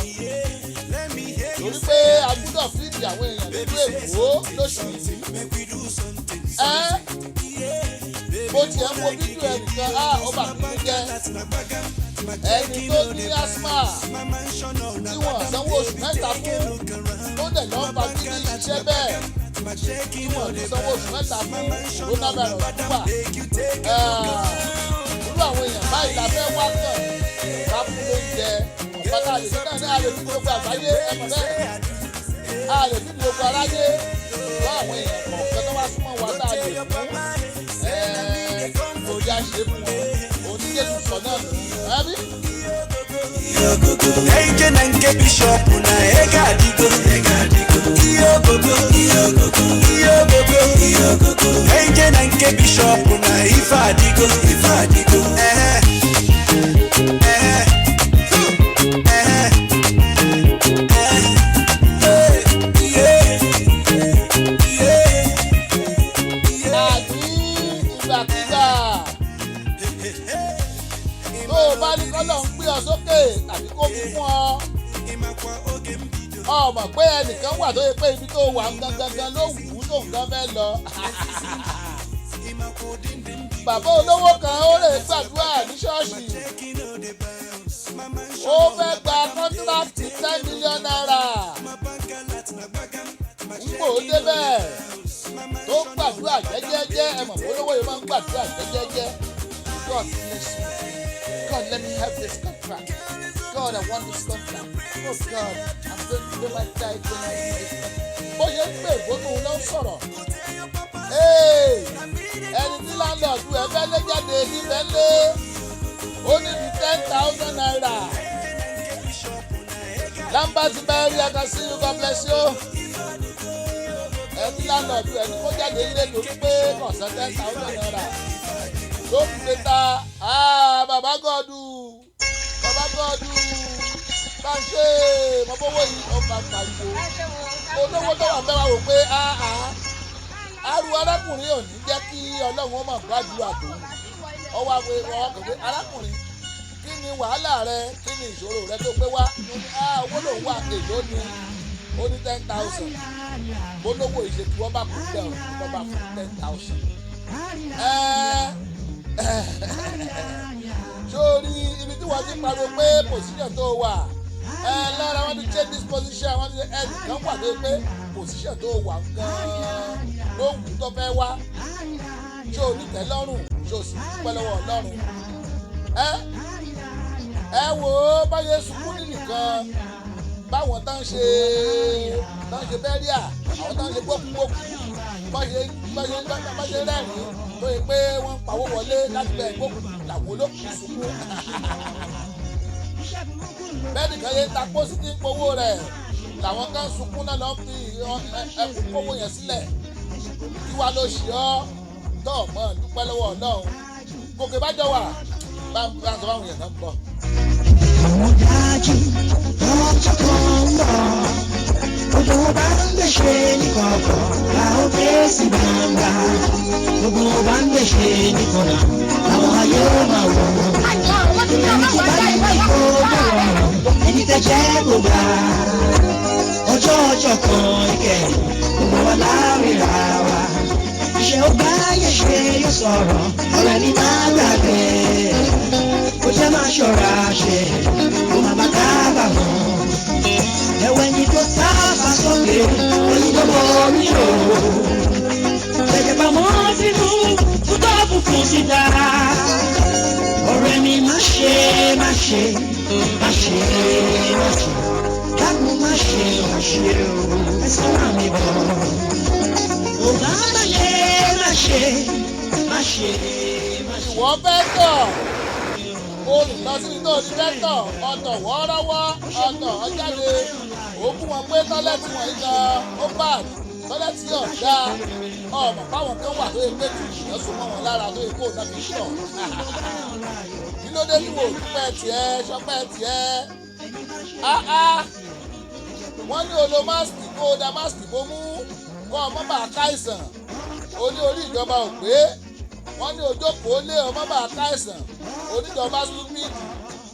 C: torí pé a gbúdọ̀ fíìdì àwọn èèyàn nínú èkó lóṣù yìí bó tiẹ̀ ń wo fídíò ẹnìkan ó bà mí jẹ́ ẹni tó ní asthma tí wọ́n sanwó oṣù mẹ́ta fún ó dẹ̀ lọ́ọ́ bá gidi ṣiṣẹ́ bẹ́ẹ̀ tí wọ́n ní sanwó oṣù mẹ́ta fún coronavirus wà irú àwọn èèyàn báyìí la fẹ́ wá kàn ká fún lóúnjẹ ọ̀pátá àlè nígbà ní àlè fún gbogbo àgbáyé ẹ̀mọ̀ bẹ́ẹ̀ àlè fún gbogbo aráyé wá àwọn èèyàn kọ̀ọ̀kan tó wá súnmọ́ wa tá a lè fún kò já ṣe fún wọn oníjẹ́sù sọ náà nù ábí.
G: Eje na nke bishop na ega adigo iyogogo Eje na nke bishop na ife adigo
C: tàbí kó fi fún ọ mọ̀ pé ẹnìkan wà tó yẹ pé ibi tó wà gangan ló wù ú tó nǹkan fẹ́ lọ. bàbá olówó kan ó lè gbàdúrà ní ṣọ́ọ̀ṣì ó fẹ́ gba kọ́ńtíráàtì 10 million naira ń gbò ó débẹ̀ tó gbàdúrà jẹ́jẹ́jẹ́ ẹ mọ̀ pé olówó yìí máa ń gbàdúrà jẹ́jẹ́jẹ́. God bless you. God, let me have this contract. God, I want this contract. Oh God, I'm going to do my tithe when I need this contract. Bó ṣe ń pè gbónú ló ń sọ̀rọ̀. Ẹni tí láńlọ́ọ̀dù ẹ fẹ́ lé jáde níbẹ̀ lé. Ó ní bí 10,000 naira. Lambert Mary, I can see you, God bless you. Ẹni tí láńlọ́ọ̀dù ẹ ní kó jáde ilé lórí pé kọ̀ọ̀sán 10,000 naira. Ló fi gbé ta bàbá gọ́ọ̀dù bá ń ṣe mọ́bọ́wọ́ yìí ọba pariwo olówó tó wà bẹ́ẹ̀ wá wò pé ariwo arákùnrin ò ní jẹ́ kí ọlọ́run ó mọ̀ gbàdúrà tó wù ọwọ́ àwọn èèyàn ọkọ̀ pé arákùnrin kí ni wàhálà rẹ kí ni ìṣòro rẹ tó gbé wá owó lòun wà èlò ni ó ní 10,000 olówó ìṣètò ọba kò tẹ̀ ọ́ ọba fún 10,000. sórí ibi tí wọ́n ti pariwo pé position tó wà lára wọn ti change this position wọn ti ẹnìkan wà tó pé position tó wà gan-an ló wù tó fẹ́ wá ṣé o ní tẹ́lọ́rùn ṣé o sì dúpẹ́ lọ́wọ́ ọlọ́run ẹ wò ó báyé sunkún nìkan báwọn tán ṣe bẹ́ríà àwọn tán ṣe gbókùgbókù báṣe rẹ́rìn-ín tó yẹ pé wọ́n ń pawó wọlé láti bẹ̀ gbókù làwọn olókùn sunkún. bẹ́ẹ̀ nìkan yẹn ta pósí tí ń powó rẹ̀ làwọn kan sunkún náà lọ́ọ́ fi ẹkùn kówó yẹn sílẹ̀ kí wàá ló ṣe ọ́ tó mọ̀ dúpẹ́ lọ́wọ́ Ọlọ́run gòkè bá jọ wà bá ń sọ fáwọn èèyàn náà ń bọ̀.
I: àwọn dájú lọ́jọ́ kan ń bọ̀ gbogbo bá ń gbèsè ní kọ̀ọ̀kan la ó ké sí gbangba gbogbo bá ń gbèsè ní kọ̀ọ̀kan làwọn ayé ó máa wọ̀ ẹni tí bá ní kó bọ̀rọ̀ ẹni tẹ́ jẹ́ kó gbà ọjọ́ kan ìkẹyìn gbogbo wa láríra wa iṣẹ́ ó bá yẹ ṣe yóò sọ̀rọ̀ ọ̀rẹ́ ní máa gbàgbé kó jẹ́ máa ṣọ́ra ṣe kó máa bá kábàámọ̀ ẹ̀wẹ̀ ni tó sábà sókè òyìnbó mọ́ orí o jẹjẹ pamọ́ sínú fútọ́ funfun síta ọ̀rẹ́ mi má ṣe dákun má ṣe o ẹsẹ̀ náà mi bọ̀ ọ̀gá má ṣe.
C: ìwọ fẹ́ tọ̀ olùlọsí tó ti fẹ́ tọ̀ ọ̀tọ̀ wọ́ọ́rọ́wọ́ ọ̀tọ̀ ọ̀jáde òkú wọn pé tọ́lẹ́tì wọ̀nyí gan ó bá tọ́lẹ́tì ọ̀dá ọmọ báwọn kan wà tó yẹ pé tù ìyẹn sún mọ́ wọn lára tó yẹ kó náà fi sọ̀ kí ló dé tí wò dúpẹ́ tiẹ̀ sọpẹ́ tiẹ̀ wọ́n ní olo máàsì kó o da máàsì bó mú kó ọmọ bá káìsàn orí ìjọba ò pé wọ́n ní ojókòó lé ọmọ bá káìsàn oníjọba stupid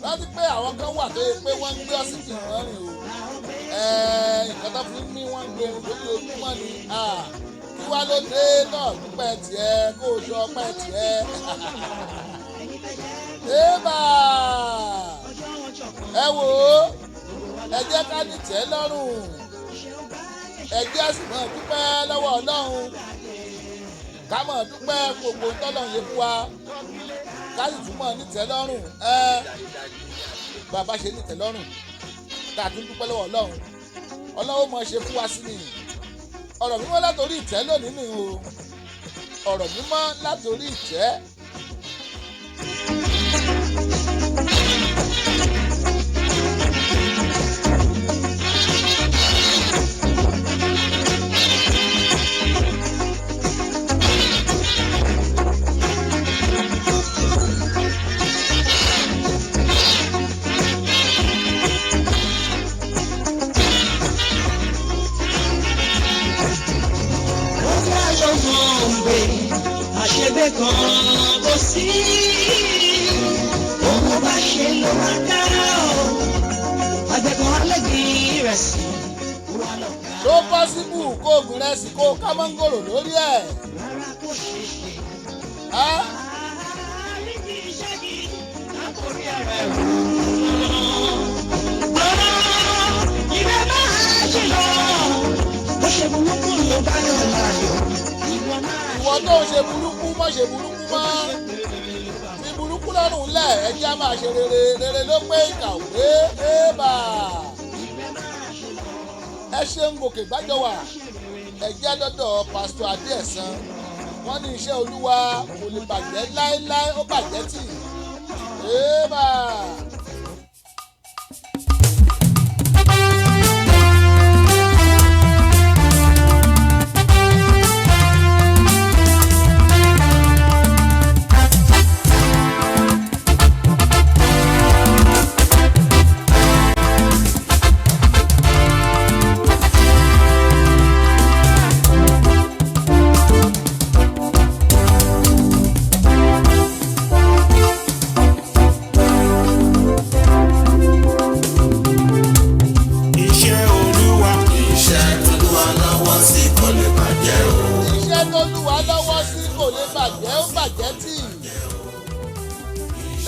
C: láti pé àwọn kan wà tó yẹ pé wọ́n ń gbé ọ̀sìnkì wọn rìn o nǹkan tó fi ń mí wọ́n ń gbé lójoojúmọ́ ni kí wá ló dé náà dúpẹ́ tiẹ̀ kó o ṣe ọpẹ́ tiẹ̀ ẹ wò ó ẹ jẹ́ ká ní tẹ́ lọ́rùn ẹ jẹ́ sì máa dúpẹ́ lọ́wọ́ Ọlọ́run ká máa dúpẹ́ gbogbo tọ́lọ́run yẹ fún wa ká sì tún máa ní tẹ́ lọ́rùn bàbá ṣe ní tẹ́ lọ́rùn ká tún dúpẹ́ lọ́wọ́ Ọlọ́run máa ṣe fún wa sí ni ọ̀rọ̀ mímọ́ látòrí ìtẹ́ lónìí ni o ọ̀rọ̀ mímọ́ látòrí ìtẹ́.
I: àṣebé kan kò sí òun bá ṣe ló máa dá o àgbẹ̀kan alẹ́gbẹ̀ẹ́ rẹ̀ sí wà lọ́ka.
C: tó pọ́sibú kó oògùn rẹ̀ sí kó ká mọ́ngòrò lórí ẹ̀.
I: rárá kò ṣeé ṣe. àríkì ìṣẹ́gi látòrí ẹ̀rẹ̀ rò. ìrẹ́ máa ṣe lọ bó ṣe burúkú ló bá yọ̀ láàyò.
C: ìwọ tó ń ṣe burúkú má ṣe burúkú mọ́ fi burúkú lọ́rùn lẹ̀ ẹjẹ́ á máa ṣe rere ló pé ìkàwé ébà ẹ ṣe ń gòkè gbájọwà ẹjẹ́ dọ́dọ̀ pásítọ̀ Adéẹ̀sán wọ́n ní iṣẹ́ Olúwa kò lè bàjẹ́ láéláé ó bàjẹ́ tì ébà.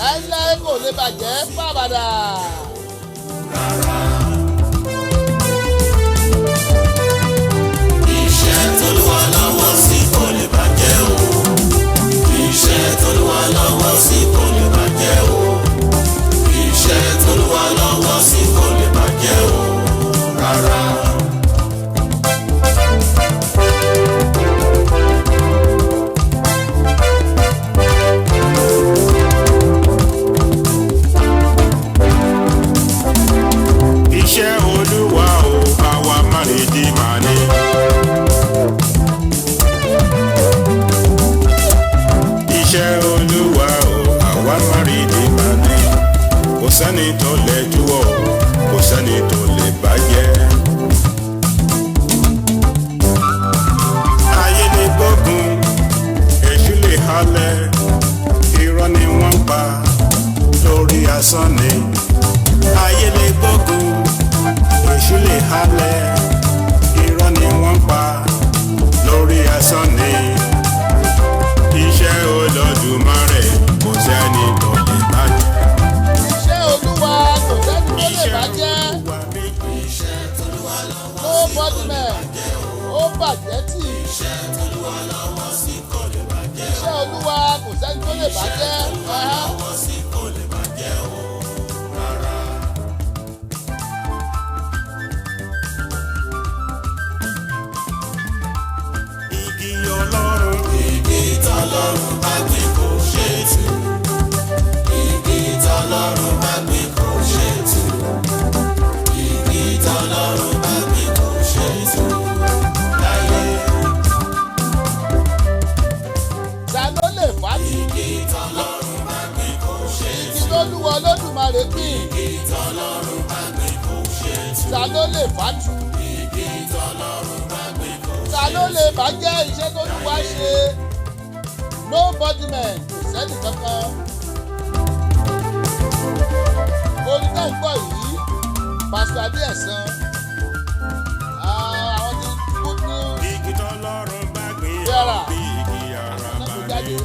C: láíláí kò lè bàjẹ́ pàbàdà.
B: iṣẹ́ t'Olúwa lọ́wọ́ sí kò lè bàjẹ́ o. iṣẹ́ t'Olúwa lọ́wọ́ sí kò lè bàjẹ́ o. iṣẹ́
C: bàjẹ́ tì.
B: iṣẹ́ t'Olúwa lọ́wọ́ sí kò lè bàjẹ́ o.
C: iṣẹ́ Olúwa kò sẹ́ni tó lè bàjẹ́.
B: lọ́wọ́ sí kò lè bàjẹ́ o rárá. igi Ọlọ́run. igi t'Ọlọ́run bá gbìn kò ṣe é tú. igi t'Ọlọ́run bá gbìn kò ṣe é tú. igi t'Ọlọ́run bá gbìn kò ṣe é tú. láyé.
C: ta ló lè fà á tì.
B: igi t'Ọlọ́run bá gbìn kò ṣe é tú.
C: igi t'Olúwa Olódùmarè gbìn.
B: igi t'Ọlọ́run bá gbìn kò ṣe é tú.
C: ta ló lè fà á tù.
B: igi t'Ọlọ́run bá gbìn kò ṣe é tú.
C: ta ló lè bàjẹ́ iṣẹ́ tó ti wá ṣe. nobody man kò sẹ́ni kankan. orin náà ń gbọ́ yìí pásítọ̀ Adéẹ̀sán àwọn ti good news
B: igi t'Ọlọ́run bá gbìn
C: yàrá
B: bí igi àràbà
C: náà
B: ni.
C: jáde.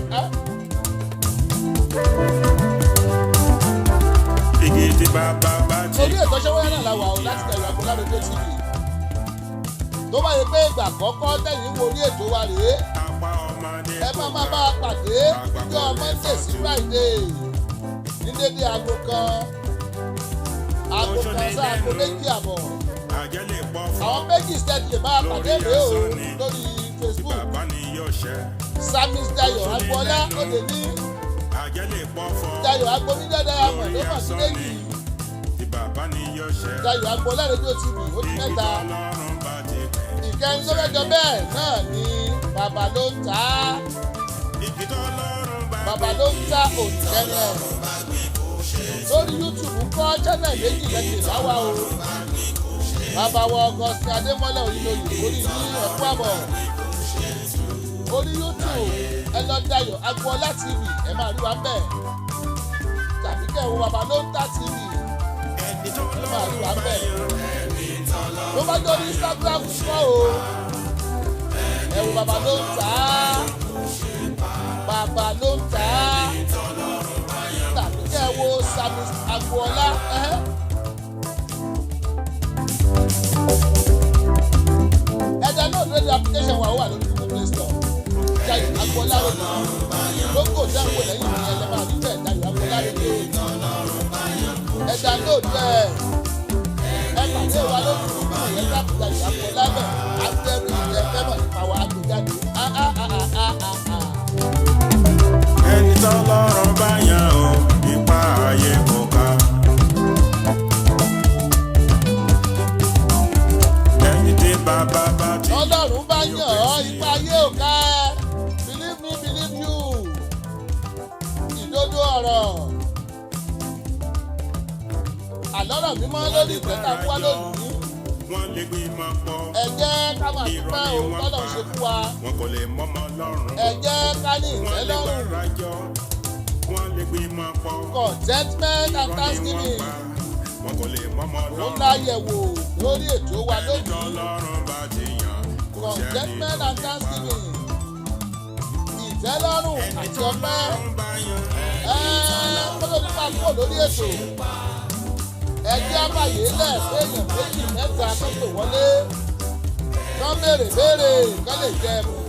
B: igi tí bàbá bá ti.
C: orí ètò ṣẹ́wọ́yá náà la wà ó láti tẹ̀lé àgbo lárugẹ TV. tó bá yẹ pé ìgbà àkọ́kọ́ tẹ̀yìn wo orí ètò wa rèé
B: apá ọmọdé
C: ẹ máa bá a pàdé ọjọ́ Monday sí Friday ní dédé aago kan sáago méjì àbọ̀.
B: àjẹ́ lè pọ̀ fún.
C: àwọn méjì steady lè bá a pàdé rèé o lórí Facebook.
B: bàbá ni yóò ṣẹ́.
C: Samis Dayo Agboola ó lè ní
B: àjẹ́ lè pọ̀ fún.
C: Dayo Agbomidé àmọ̀ ló mọ̀ sí méjì.
B: tí bàbá ni yóò ṣẹ́.
C: Dayo Agboola rédíò TV ó di mẹ́ta.
B: Ọlọ́run bá ti pẹ́.
C: ìkẹrin tó mẹ́jọ bẹ́ẹ̀ náà ni bàbá ló ń ta
B: igi t'Ọlọ́run bá
C: bàbá ló ń ta òǹkẹ́rẹ́ ẹ̀. lórí YouTube ń kọ́ channel méjì lẹ́kìn láwa o. bàbá wa Augustine Adémọ́lá Oyinlóye orí ní ẹ̀kú àbọ̀. orí YouTube ẹ lọ Dayo Agboola TV ẹ máa rí wa ń bẹ̀. tàbí kẹ́ ẹ wo bàbá ló ń ta TV ẹ máa rí wa ń bẹ̀. ló bá jọ ní Instagram kọ́ o. ẹ wo bàbá ló ń ta bàbá ló ń ta tàbí kẹ́ ẹ wo Samis Agboola. ẹ̀dá náà lórí application wa wà lórí Google Play Store. Dayo Agboola lóko dáhùn lẹ́yìn ní ẹlẹ́mà níbẹ̀ Dayo Agboola lóko. ẹ̀dá náà lórí pàdé wa lórí Google yẹn dáàbò Dayo Agboola bẹ̀ àtẹ̀rù ìjẹ́ fẹ́mọ̀ nípa wa àgbéjáde.
B: ẹni t'Ọlọ́run bá yàn ó ipa ayé kò ká. ẹni tí bàbá bá ti.
C: Ọlọ́run bá yàn ọ́ ipa ayé ò ká ẹ believe me believe you ìdodo ọ̀rọ̀ àlọ́rọ̀ mímọ́ lórí ìgbẹ́ta fún wa lónìí.
B: wọ́n lè gbìmọ̀ pọ̀.
C: ẹ jẹ́ ká máa dúpẹ́ ohun tọ́lọ̀ ṣe fún wa.
B: wọn kò lè mọ́mọ́ lọ́rùn.
C: ẹ jẹ́ ká ní
B: wọ́n lè
C: ìtẹ́lọ́rùn.
B: gbára jọ. wọ́n lè gbìmọ̀ pọ̀.
C: contentment and thanksgiving
B: wọn kò lè mọ́mọ́
C: òun
B: lọ́rùn.
C: láyẹ̀wò lórí ètò wa lónìí.
B: Ọlọ́run bá ti yàn.
C: contentment and thanksgiving ìtẹ́lọ́rùn àti ọpẹ́. kótó nípa kúrò lórí ètò ẹjẹ́ àbàyè lẹ̀ fẹ́yàn méjì mẹ́ta tó tò wọlé kán béèrè kán lè jẹ ẹ̀bùn.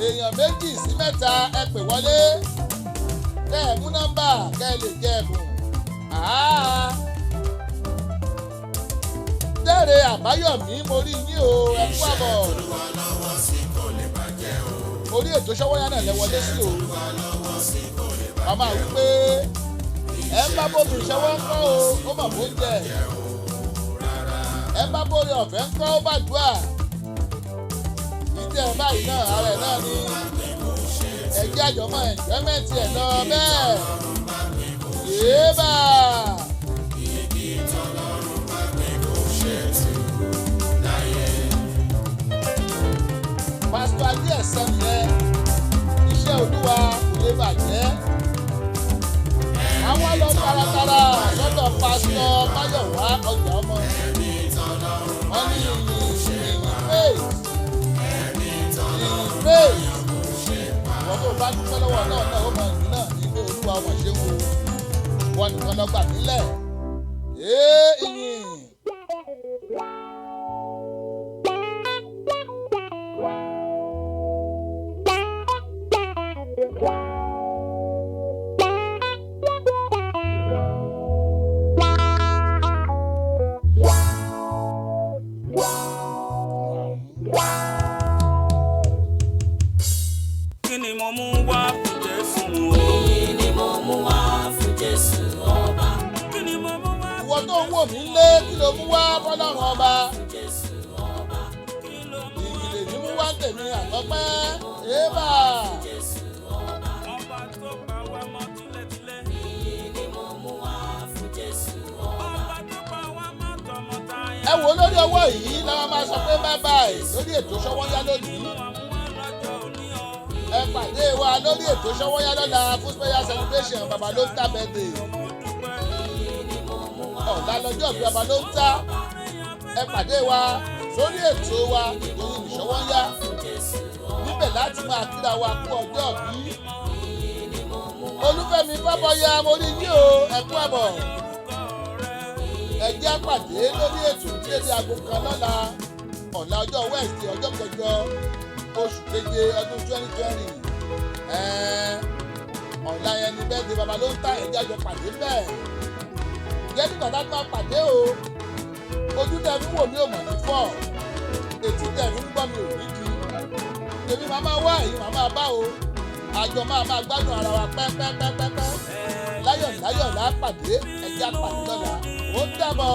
C: èèyàn méjì sí mẹ́ta ẹ pè wọlé kẹ́ ẹ mú nọ́mbà kẹ́ ẹ lè jẹ ẹ̀bùn. Dẹ́rẹ̀ Àbáyọ̀mí mo rí yín o ẹ kú àbọ̀. orí ètò Ṣọ́wọ́nyá náà lẹ wọlé sí o. màmá wípé ẹ ń bá bóbi ìṣẹ́wọ́ ń kọ́ o ó mọ̀ bó ń jẹ. ẹ ń bá bóri ọ̀fẹ́ ń kọ́ ó bá dùà. ìdí ẹ̀ báyìí náà ara ẹ̀ náà ni ẹ̀jẹ̀ àjọmọ́ ẹ̀jẹ̀mẹ́ntì ẹ̀ lọ bẹ́ẹ̀. yéébà. pásítọ̀ Adéẹ̀sán nìyẹn iṣẹ́ Olúwa kò lè bàjẹ́. àwọn lọ taratara lọ́dọ̀ pásítọ̀ Máyọ̀wá ọjà ọmọ. wọ́n ní ìyìn praise. wọ́n tó bá dúpẹ́ lọ́wọ́ náà ó mọ ìlú náà ní pé Olúwa ọmọ ṣe ń wo wọn nìkan lọ gbà nílẹ̀. ìyìn. mí lé kí ló mú wá fọlọ́run ọba. ìyìnlẹ̀ ní mú wá tèmi àtọ́pẹ́ ébà. ẹ wò lórí ọwọ́ yìí làwọn máa sọ pé bye bye lórí ètò Ṣọ́wọ́nyá lónìí. ẹ pàdé wa lórí ètò Ṣọ́wọ́nyá lọ́la fún special celebration bàbá ló ń ta birthday. ọ̀la lọ́jọ́ bí bàbá ló ń ta. ẹ pàdé wa sórí ètò wa ìròyìn Ṣọ́wọ́nyá. níbẹ̀ láti máa kíra wa kú ọjọ́ bí. Olúfẹ́mi Fábọ́yá mo rí yín o ẹ kú àbọ̀. ẹ jẹ́ á pàdé lórí ètò ìdílé aago kan lọ́la ọ̀la ọjọ́ Wednesday ọjọ́ kẹjọ oṣù keje ọdún 2020. ọ̀la yẹn ni bẹ́ẹ̀ ni bàbá ló ń ta ẹ̀jẹ̀ àjọ pàdé bẹ́ẹ̀. jẹ́ nígbà tá a máa pàdé o ojú tẹ̀ fi wò mí ò mọ̀ ní fọ́ etí tẹ̀ fi ń gbọ́ mi ò ní di. èmi màá máa wá èyí màá máa bá o àjọ máa gbádùn ara wa pẹ́pẹ́pẹ́pẹ́ láyọ̀ láyọ̀ là á pàdé ẹ̀jẹ̀ àpàdé lọ́la ó dàbọ̀.